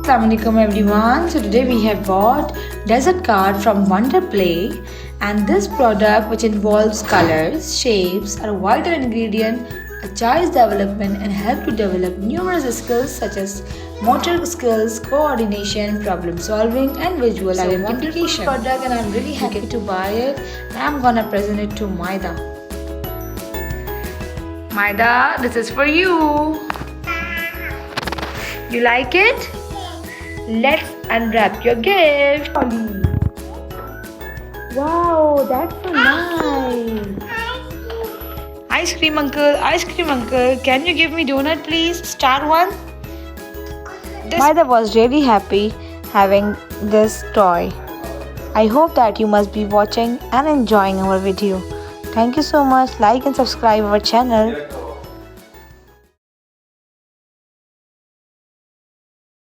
Assalamualaikum everyone. So today we have bought desert card from Wonder Play, and this product, which involves colors, shapes, are a vital ingredient a child's development and help to develop numerous skills such as motor skills, coordination, problem solving, and visual identification. Product, and I'm really happy to buy it. And I'm gonna present it to Maidah. Maidah, this is for you. You like it? Let's unwrap your gift. Wow, that's so nice. Ice cream uncle, can you give me donut please? Star one. Maidah was really happy having this toy. I hope that you must be watching and enjoying our video. Thank you so much. Like and subscribe our channel.